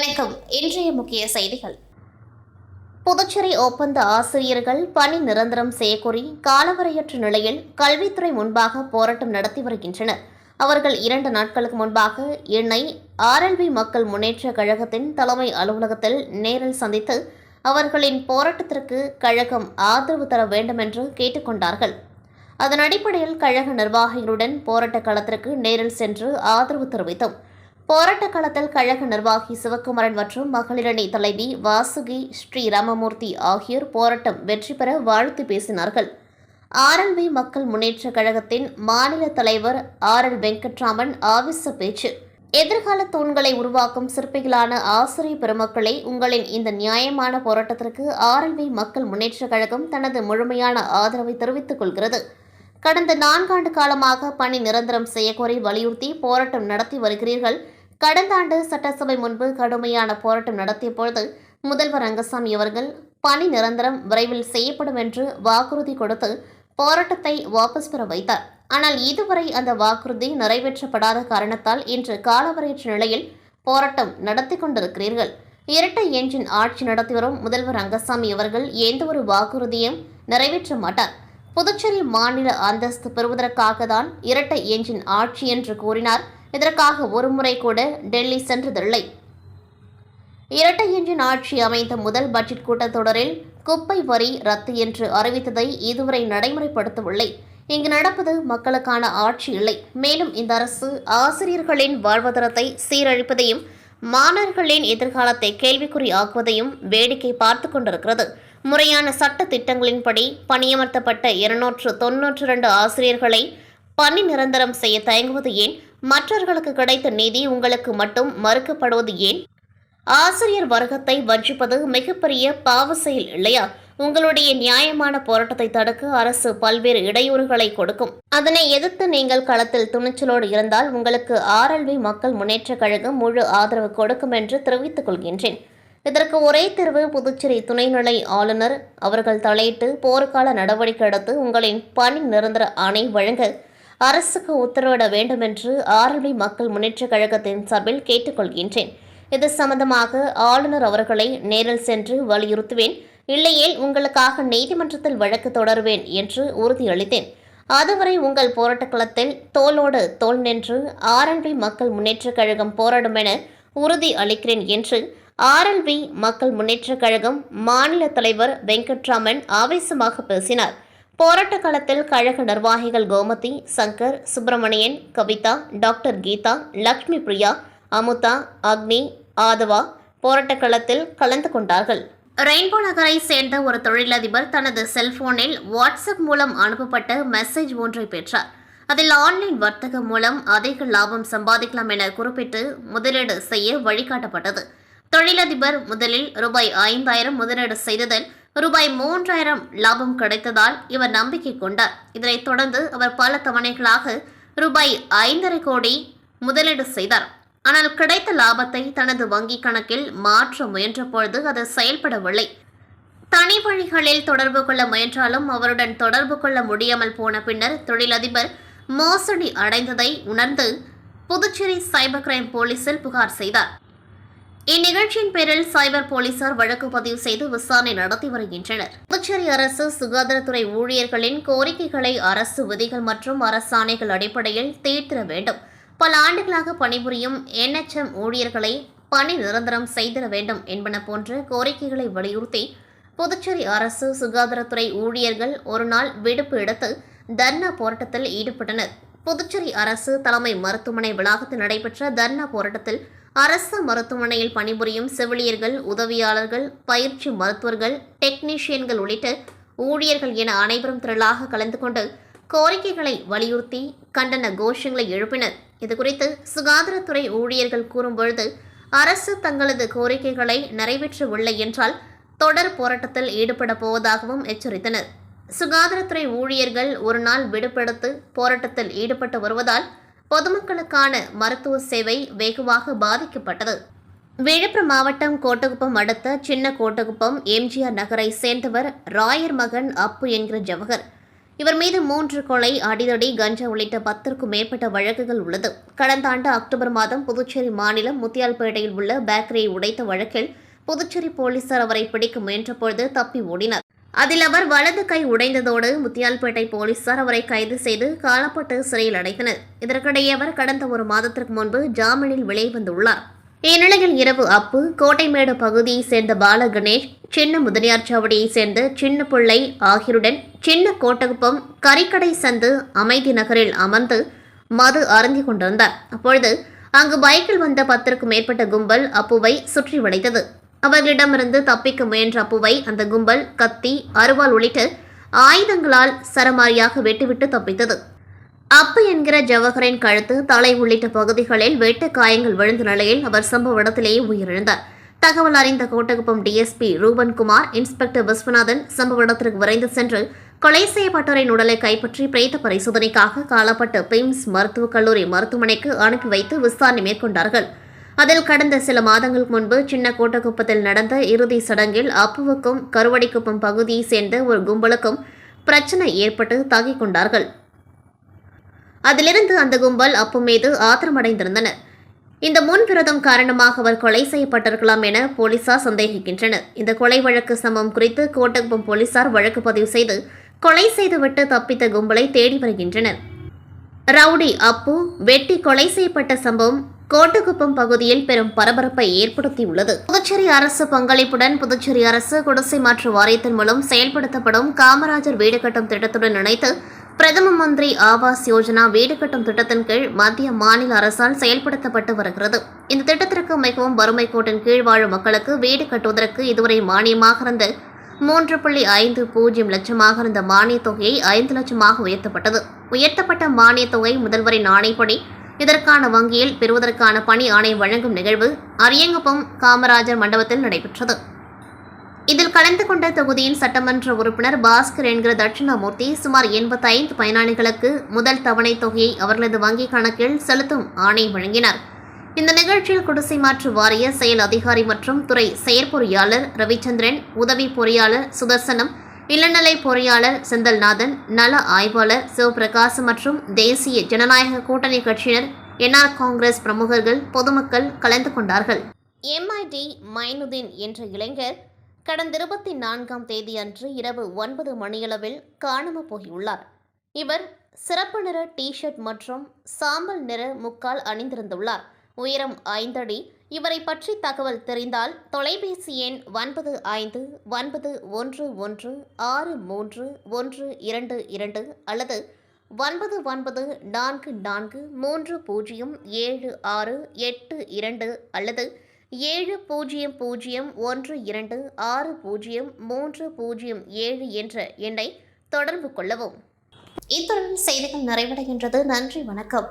வணக்கம். இன்றைய முக்கிய செய்திகள். புதுச்சேரி ஒப்பந்த ஆசிரியர்கள் பணி நிரந்தரம் செய்யக்கோரி காலவரையற்ற நிலையில் கல்வித்துறை முன்பாக போராட்டம் நடத்தி வருகின்றனர். அவர்கள் 2 நாட்களுக்கு முன்பாக என்னை RLV மக்கள் முன்னேற்ற கழகத்தின் தலைமை அலுவலகத்தில் நேரில் சந்தித்து அவர்களின் போராட்டத்திற்கு கழகம் ஆதரவு தர வேண்டும் என்று கேட்டுக்கொண்டார்கள். அதன் அடிப்படையில் கழக நிர்வாகிகளுடன் போராட்ட களத்திற்கு நேரில் சென்று ஆதரவு தெரிவித்தோம். போராட்ட களத்தில் கழக நிர்வாகி சிவக்குமரன் மற்றும் மகளிரணி தலைவி வாசுகி ஸ்ரீராமமூர்த்தி ஆகியோர் போராட்டம் வெற்றி பெற வாழ்த்து பேசினார்கள். RLV மக்கள் முன்னேற்ற கழகத்தின் மாநில தலைவர் RL வெங்கட்ராமன் ஆவேச பேச்சு. எதிர்கால தூண்களை உருவாக்கும் சிற்பிகளான ஆசிரியர் பெருமக்களே, உங்களின் இந்த நியாயமான போராட்டத்திற்கு RLV மக்கள் முன்னேற்ற கழகம் தனது முழுமையான ஆதரவை தெரிவித்துக் கொள்கிறது. கடந்த 4 ஆண்டு காலமாக பணி நிரந்தரம் செய்யக்கோரி வலியுறுத்தி போராட்டம் நடத்தி வருகிறீர்கள். கடந்த ஆண்டு சட்டசபை முன்பு கடுமையான போராட்டம் நடத்திய பொழுது முதல்வர் ரங்கசாமி அவர்கள் பணி நிரந்தரம் விரைவில் செய்யப்படும் என்று வாக்குறுதி கொடுத்து போராட்டத்தை வாபஸ் பெற வைத்தார். ஆனால் இதுவரை அந்த வாக்குறுதி நிறைவேற்றப்படாத காரணத்தால் இன்று காலவரையற்ற நிலையில் போராட்டம் நடத்தி கொண்டிருக்கிறீர்கள். இரட்டை என்ஜின் ஆட்சி நடத்தி வரும் முதல்வர் ரங்கசாமி அவர்கள் எந்தவொரு வாக்குறுதியும் நிறைவேற்ற மாட்டார். புதுச்சேரி மாநில அந்தஸ்து பெறுவதற்காக தான் இரட்டை என்ஜின் ஆட்சி என்று கூறினார். இதற்காக ஒருமுறை கூட டெல்லி சென்றதில்லை. இரட்டை என்ஜின் ஆட்சி அமைந்த முதல் பட்ஜெட் கூட்டத்தொடரில் குப்பை வரி ரத்து என்று அறிவித்ததை இதுவரை நடைமுறைப்படுத்தவில்லை. இங்கு நடப்பது மக்களுக்கான ஆட்சி இல்லை. மேலும் இந்த அரசு ஆசிரியர்களின் வாழ்வாதாரத்தை சீரழிப்பதையும் மாணவர்களின் எதிர்காலத்தை கேள்விக்குறி ஆக்குவதையும் வேடிக்கை பார்த்து கொண்டிருக்கிறது. முறையான சட்ட திட்டங்களின்படி பணியமர்த்தப்பட்ட 292 ஆசிரியர்களை பணி நிரந்தரம் செய்ய தயங்குவது ஏன்? மற்றவர்களுக்கு கிடைத்த நீதி உங்களுக்கு மட்டும் மறுக்கப்படுவது ஏன்? ஆசிரியர் வர்க்கத்தை வஞ்சிப்பது மிகப்பெரிய பாவ செயல் இல்லையா? உங்களுடைய நியாயமான போராட்டத்தை தடுக்க அரசு பல்வேறு இடையூறுகளை கொடுக்கும். அதனை எதிர்த்து நீங்கள் களத்தில் துணிச்சலோடு இருந்தால் உங்களுக்கு RLV மக்கள் முன்னேற்ற கழகம் முழு ஆதரவு கொடுக்கும் என்று தெரிவித்துக் கொள்கின்றேன். இதற்கு ஒரே தீர்வு புதுச்சேரி துணைநிலை ஆளுநர் அவர்கள் தலையிட்டு போர்க்கால நடவடிக்கை எடுத்து உங்களின் பணி நிரந்தர ஆணை வழங்க அரசுக்கு உத்தரவிட வேண்டும் என்று RLV மக்கள் முன்னேற்ற கழகத்தின் சார்பில் கேட்டுக்கொள்கின்றேன். இது சம்பந்தமாக ஆளுநர் அவர்களை நேரில் சென்று வலியுறுத்துவேன். இல்லையேல் உங்களுக்காக நீதிமன்றத்தில் வழக்கு தொடருவேன் என்று உறுதியளித்தேன். அதுவரை உங்கள் போராட்ட களத்தில் தோளோடு தோள் நின்று RLV மக்கள் முன்னேற்ற கழகம் போராடும் என உறுதி அளிக்கிறேன் என்று RLV மக்கள் முன்னேற்ற கழகம் மாநில தலைவர் வெங்கட்ராமன் ஆவேசமாக பேசினார். போராட்ட களத்தில் கழக நிர்வாகிகள் கோமதி, சங்கர், சுப்பிரமணியன், கவிதா, டாக்டர் கீதா, லக்ஷ்மி பிரியா, அமுதா, அக்னி, ஆதவா போராட்ட களத்தில் கலந்து கொண்டார்கள். ரெயின்போ நகரை சேர்ந்த ஒரு தொழிலதிபர் தனது செல்போனில் வாட்ஸ்அப் மூலம் அனுப்பப்பட்ட மெசேஜ் ஒன்றை பெற்றார். அதில் ஆன்லைன் வர்த்தகம் மூலம் அதிக லாபம் சம்பாதிக்கலாம் என குறிப்பிட்டு முதலீடு செய்ய வழிகாட்டப்பட்டது. தொழிலதிபர் முதலில் ₹5,000 முதலீடு செய்ததில் ₹3,000 லாபம் கிடைத்ததால் இவர் நம்பிக்கை கொண்டார். இதனைத் தொடர்ந்து அவர் பல தவணைகளாக ₹5.5 கோடி முதலீடு செய்தார். ஆனால் கிடைத்த லாபத்தை தனது வங்கிக் கணக்கில் மாற்ற முயன்ற பொழுது அது செயல்படவில்லை. தனி வழிகளில் தொடர்பு கொள்ள முயன்றாலும் அவருடன் தொடர்பு கொள்ள முடியாமல் போன பின்னர் தொழிலதிபர் மோசடி அடைந்ததை உணர்ந்து புதுச்சேரி சைபர் கிரைம் போலீசில் புகார் செய்தார். இந்நிகழ்ச்சியின் பேரில் சைபர் போலீசார் வழக்கு பதிவு செய்து விசாரணை நடத்தி வருகின்றனர். புதுச்சேரி அரசு சுகாதாரத்துறை ஊழியர்களின் கோரிக்கைகளை அரசு விதிகள் மற்றும் அரசாணைகள் அடிப்படையில் தீர்த்திட வேண்டும். பல ஆண்டுகளாக பணிபுரியும் NHM ஊழியர்களை பணி நிரந்தரம் செய்திட வேண்டும் என்பன போன்ற கோரிக்கைகளை வலியுறுத்தி புதுச்சேரி அரசு சுகாதாரத்துறை ஊழியர்கள் ஒரு நாள் விடுப்பு எடுத்து தர்ணா போராட்டத்தில் ஈடுபட்டனர். புதுச்சேரி அரசு தலைமை மருத்துவமனை வளாகத்தில் நடைபெற்ற தர்ணா போராட்டத்தில் அரசு மருத்துவமனையில் பணிபுரியும் செவிலியர்கள், உதவியாளர்கள், பயிற்சி மருத்துவர்கள், டெக்னீஷியன்கள் உள்ளிட்ட ஊழியர்கள் என அனைவரும் திரளாக கலந்து கொண்டு கோரிக்கைகளை வலியுறுத்தி கண்டன கோஷங்களை எழுப்பினர். இதுகுறித்து சுகாதாரத்துறை ஊழியர்கள் கூறும்பொழுது அரசு தங்களது கோரிக்கைகளை நிறைவேற்றவில்லை என்றால் தொடர் போராட்டத்தில் ஈடுபட போவதாகவும் எச்சரித்தனர். சுகாதாரத்துறை ஊழியர்கள் ஒரு நாள் விடுபெடுத்து போராட்டத்தில் ஈடுபட்டு வருவதால் பொதுமக்களுக்கான மருத்துவ சேவை வெகுவாக பாதிக்கப்பட்டது. விழுப்புரம் மாவட்டம் கோட்டகுப்பம் அடுத்த சின்ன கோட்டகுப்பம் MGR நகரை சேர்ந்தவர் ராயர் மகன் அப்பு என்கிற ஜவஹர். இவர் மீது 3 கொலை, அடிதடி, கஞ்சா உள்ளிட்ட 10க்கும் மேற்பட்ட வழக்குகள் உள்ளது. கடந்த ஆண்டு அக்டோபர் மாதம் புதுச்சேரி மாநிலம் முத்தியால்பேட்டையில் உள்ள பேக்கரியை உடைத்த வழக்கில் புதுச்சேரி போலீசார் அவரை பிடிக்க முயன்றபொழுது தப்பி ஓடினார். அதில் அவர் வலது கை உடைந்ததோடு முத்தியால்பேட்டை போலீசார் அவரை கைது செய்து காலப்பட்டு சிறையில் அடைத்தனர். இதற்கிடையே அவர் கடந்த 1 மாதத்திற்கு முன்பு ஜாமீனில் வெளிவந்துள்ளார். இந்நிலையில் இரவு அப்பு, கோட்டைமேடு பகுதியைச் சேர்ந்த பாலகணேஷ், சின்ன முதலியார் சாவடியைச் சேர்ந்த சின்ன பிள்ளை ஆகியோருடன் சின்ன கோட்டகுப்பம் கறிக்கடை சந்து அமைதி நகரில் அமர்ந்து மது அருந்திக் கொண்டிருந்தார். அப்பொழுது அங்கு பைக்கில் வந்த 10க்கும் மேற்பட்ட கும்பல் அப்புவை சுற்றி வளைத்தது. அவர்களிடமிருந்து தப்பிக்க முயன்ற அப்புவை அந்த கும்பல் கத்தி, அருவாள் உள்ளிட்ட ஆயுதங்களால் சரமாரியாக வெட்டிவிட்டு தப்பித்தது. அப்பு என்கிற ஜவஹரின் கழுத்து, தலை உள்ளிட்ட பகுதிகளில் வெட்டு காயங்கள் விழுந்த நிலையில் அவர் சம்பவ இடத்திலேயே உயிரிழந்தார். தகவல் அறிந்த கோட்டகுப்பம் டிஎஸ்பி ரூபன்குமார், இன்ஸ்பெக்டர் விஸ்வநாதன் சம்பவ இடத்திற்கு விரைந்து சென்று கொலை செய்யப்பட்டோரின் உடலை கைப்பற்றி பிரேத பரிசோதனைக்காக காலப்பட்டு பிம்ஸ் மருத்துவக் கல்லூரி மருத்துவமனைக்கு அனுப்பி வைத்து விசாரணை மேற்கொண்டார்கள். அதில் கடந்த சில மாதங்களுக்கு முன்பு சின்ன கோட்டகுப்பத்தில் நடந்த இறுதி சடங்கில் அப்புவுக்கும் கருவடிக்குப்பம் பகுதியைச் சேர்ந்த ஒரு கும்பலுக்கும் பிரச்சனை ஏற்பட்டு தாக்கிக் கொண்டார்கள். அதிலிருந்து அந்த கும்பல் அப்பு மீது ஆத்திரமடைந்திருந்தனர். இந்த முன்விரோதம் காரணமாக அவர் கொலை செய்யப்பட்டிருக்கலாம் என போலீசார் சந்தேகிக்கின்றனர். இந்த கொலை வழக்கு சம்பவம் குறித்து கோட்டகுப்பம் போலீசார் வழக்கு பதிவு செய்து கொலை செய்துவிட்டு தப்பித்த கும்பலை தேடி வருகின்றனர். ரவுடி அப்பு வெட்டி கொலை செய்யப்பட்ட சம்பவம் கோட்டகுப்பம் பகுதியில் பெரும் பரபரப்பை ஏற்படுத்தியுள்ளது. புதுச்சேரி அரசு பங்களிப்புடன் புதுச்சேரி அரசு குடிசை மாற்று வாரியத்தின் மூலம் செயல்படுத்தப்படும் காமராஜர் வீடு கட்டும் திட்டத்துடன் இணைத்து பிரதம மந்திரி ஆவாஸ் யோஜனா வீடு கட்டும் திட்டத்தின் கீழ் மத்திய, மாநில அரசால் செயல்படுத்தப்பட்டு வருகிறது. இந்த திட்டத்திற்கு மிகவும் வறுமை கோட்டின் கீழ் வாழும் மக்களுக்கு வீடு கட்டுவதற்கு இதுவரை மானியமாக இருந்த 3.50 லட்சமாக இருந்த மானியத் தொகையை 5 லட்சமாக உயர்த்தப்பட்டது. உயர்த்தப்பட்ட மானியத் தொகை முதல்வரின் ஆணைப்படி இதற்கான வங்கியில் பெறுவதற்கான பணி ஆணை வழங்கும் நிகழ்வு அரியங்குப்பம் காமராஜர் மண்டபத்தில் நடைபெற்றது. இதில் கலந்து கொண்ட தொகுதியின் சட்டமன்ற உறுப்பினர் பாஸ்கர் என்கிற தட்சிணாமூர்த்தி சுமார் 85 பயனாளிகளுக்கு முதல் தவணை தொகையை அவர்களது வங்கிக் கணக்கில் செலுத்தும் ஆணை வழங்கினார். இந்த நிகழ்ச்சியில் குடிசை மாற்று வாரிய செயல் அதிகாரி மற்றும் துறை செயற்பொறியாளர் ரவிச்சந்திரன், உதவி பொறியாளர் சுதர்சனம், இளநிலை பொறியாளர் செந்தல்நாதன், நல ஆய்வாளர் சிவபிரகாசம் மற்றும் தேசிய ஜனநாயக கூட்டணி கட்சியினர், என்ஆர் காங்கிரஸ் பிரமுகர்கள், பொதுமக்கள் கலந்து கொண்டார்கள். எம்ஐடி மைனுதீன் என்ற இளைஞர் கடந்த 24ஆம் தேதி அன்று இரவு 9 மணியளவில் காணாமல் போயுள்ளார். இவர் சிறப்பு நிற டி-ஷர்ட் மற்றும் சாம்பல் நிற முக்கால் அணிந்திருந்துள்ளார். உயரம் 5 அடி. இவரை பற்றி தகவல் தெரிந்தால் தொலைபேசி எண் 9511631222 அல்லது 9944307682 அல்லது 7001260307 என்ற எண்ணை தொடர்பு கொள்ளவும். இத்துடன் செய்திகள் நிறைவடைகின்றது. நன்றி, வணக்கம்.